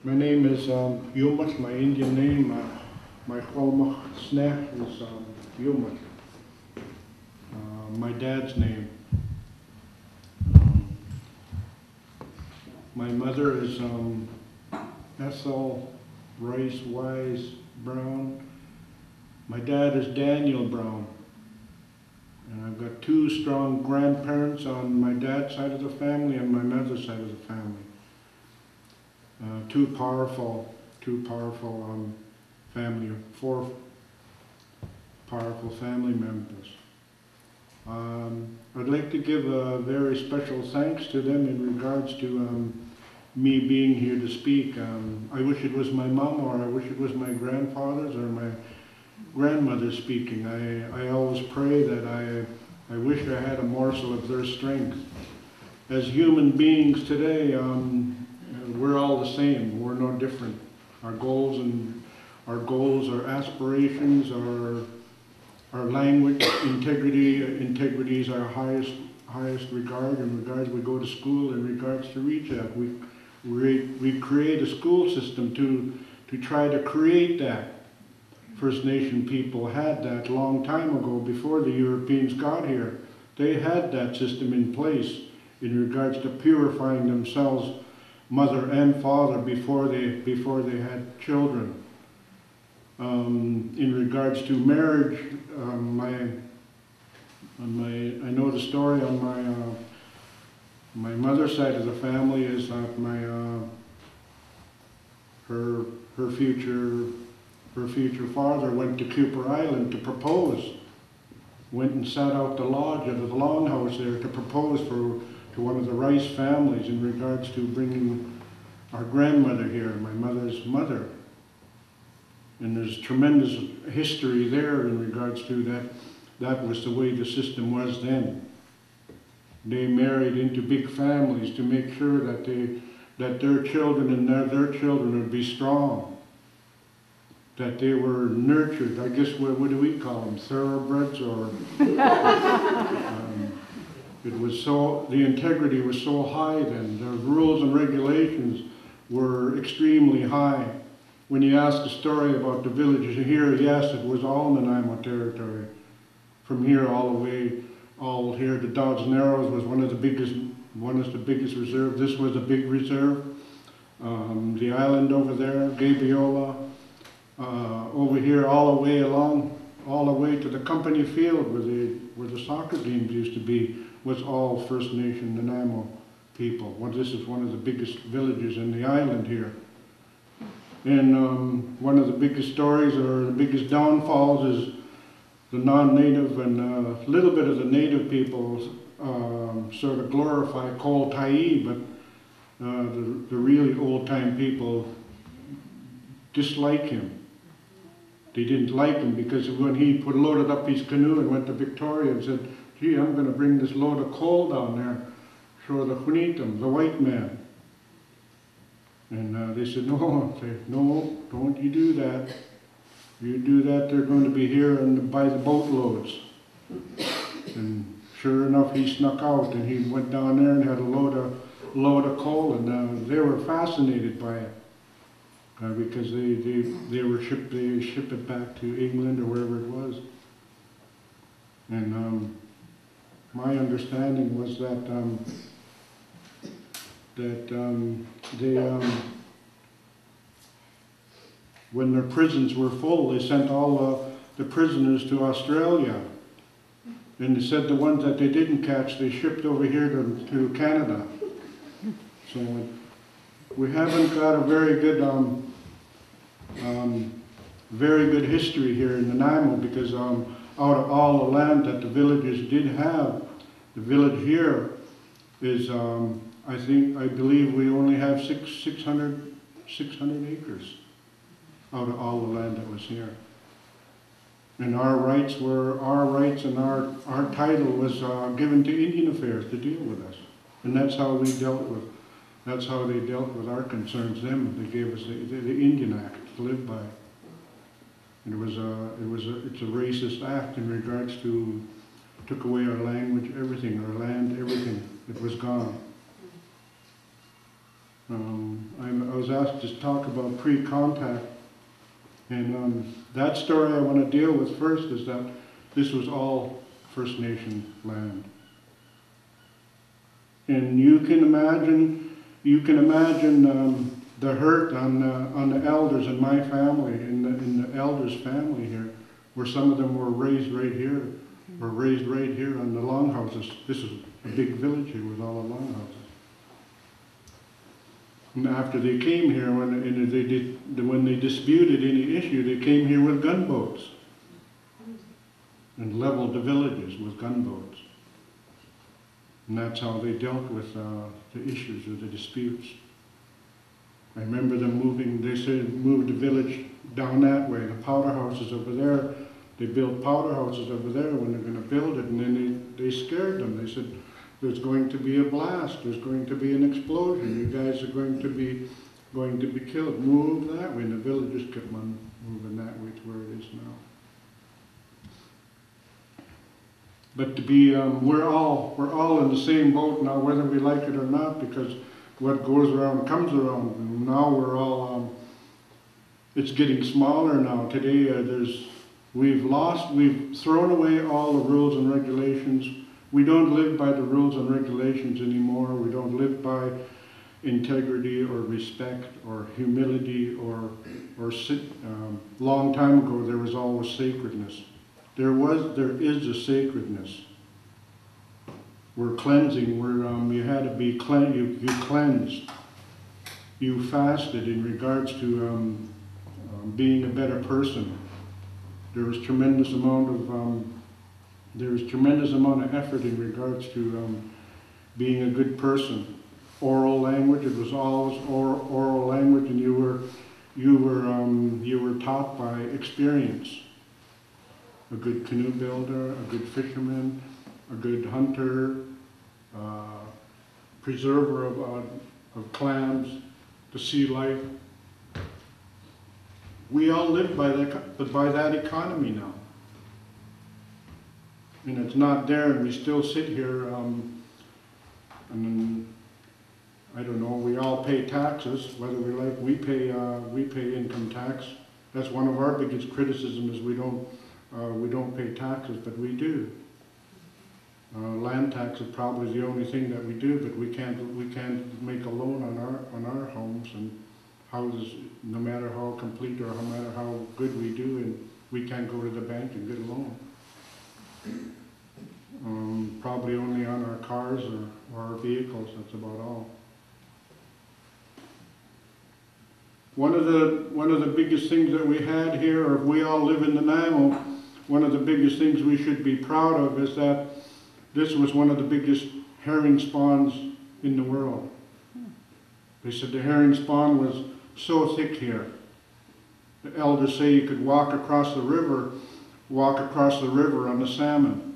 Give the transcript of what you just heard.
My name is Yumat, my Indian name. My Cholmach Sneh is Yumat. My dad's name. My mother is Ethel Rice Wise Brown. My dad is Daniel Brown. And I've got two strong grandparents on my dad's side of the family and my mother's side of the family. Two powerful family, four powerful family members. I'd like to give a very special thanks to them in regards to me being here to speak. I wish it was my mom, or I wish it was my grandfather's or my grandmother speaking. I always pray that I wish I had a morsel of their strength. As human beings today, we're all the same. We're no different. Our goals, our aspirations, our language, integrity is our highest regard. In regards, we go to school. In regards to reach out, we create a school system to try to create that. First Nation people had that long time ago, before the Europeans got here. They had that system in place in regards to purifying themselves, mother and father, before they had children. In regards to marriage, I know the story on my mother's side of the family is that her future father went to Cooper Island to propose. Went and sat out the lodge at the longhouse there to propose to one of the Rice families in regards to bringing our grandmother here, my mother's mother. And there's tremendous history there in regards to that. That was the way the system was then. They married into big families to make sure that their children and their children would be strong. That they were nurtured. I guess what do we call them? Thoroughbreds, or it was so, the integrity was so high then. The rules and regulations were extremely high. When you ask a story about the villages here, yes, it was all Nanaimo territory. From here all the way, all here to Dodds Narrows was one of the biggest reserves. This was a big reserve. The island over there, Gabriola, over here all the way along, all the way to the company field where the soccer games used to be, was all First Nation Nanaimo people. Well, this is one of the biggest villages in the island here. And one of the biggest stories, or the biggest downfalls, is the non-native and a little bit of the native people sort of glorify Kol Tai, but the really old-time people dislike him. They didn't like him because when he loaded up his canoe and went to Victoria and said, gee, I'm going to bring this load of coal down there for the Hunitum, the white man. And they said, no, don't you do that. You do that, they're going to be here and by the boatloads. And sure enough, he snuck out and he went down there and had a load of coal, and they were fascinated by it. Because they ship it back to England or wherever it was. And my understanding was that when their prisons were full, they sent all the prisoners to Australia. And they said the ones that they didn't catch, they shipped over here to Canada. So we haven't got a very good history here in Nanaimo, because out of all the land that the villagers did have, the village here is, I believe we only have 600 acres out of all the land that was here. And our rights and our title was given to Indian Affairs to deal with us. And that's how they dealt with our concerns then. They gave us the Indian Act to live by. And it's a racist act in regards to, took away our language, everything, our land, everything. It was gone. I was asked to talk about pre-contact, and that story I want to deal with first is that this was all First Nation land. And you can imagine the hurt on the elders in my family, in the elders' family here, where some of them were raised right here, on the longhouses. This is a big village here with all the longhouses. And after they came here, when they disputed any issue, they came here with gunboats and leveled the villages with gunboats. And that's how they dealt with the issues or the disputes. I remember them moving, they said move the village down that way, the powder houses over there. They built powder houses over there when they're going to build it, and then they scared them. They said, there's going to be a blast, there's going to be an explosion, you guys are going to be killed. Move that way, and the villagers kept on moving that way to where it is now. But to be, we're all in the same boat now, whether we like it or not, because what goes around comes around. And now we're all, it's getting smaller now. Today, we've thrown away all the rules and regulations. We don't live by the rules and regulations anymore. We don't live by integrity or respect or humility or long time ago there was always sacredness. There is a sacredness. We're cleansing. You had to be cleansed. You cleansed. You fasted in regards to being a better person. There was tremendous amount of effort in regards to being a good person. Oral language. It was always oral language, and you were taught by experience. A good canoe builder, a good fisherman, a good hunter, preserver of clams, the sea life. We all live by that economy now. And it's not there, and we still sit here, and I don't know, we all pay taxes, whether we like, we pay income tax. That's one of our biggest criticisms is we don't pay taxes, but we do. Land tax is probably the only thing that we do, but we can't make a loan on our homes and houses, no matter how complete or no matter how good we do, and we can't go to the bank and get a loan. Probably only on our cars or our vehicles. That's about all. One of the biggest things that we had here, or if we all live in Nanaimo, one of the biggest things we should be proud of is that this was one of the biggest herring spawns in the world. They said the herring spawn was so thick here. The elders say you could walk across the river on the salmon.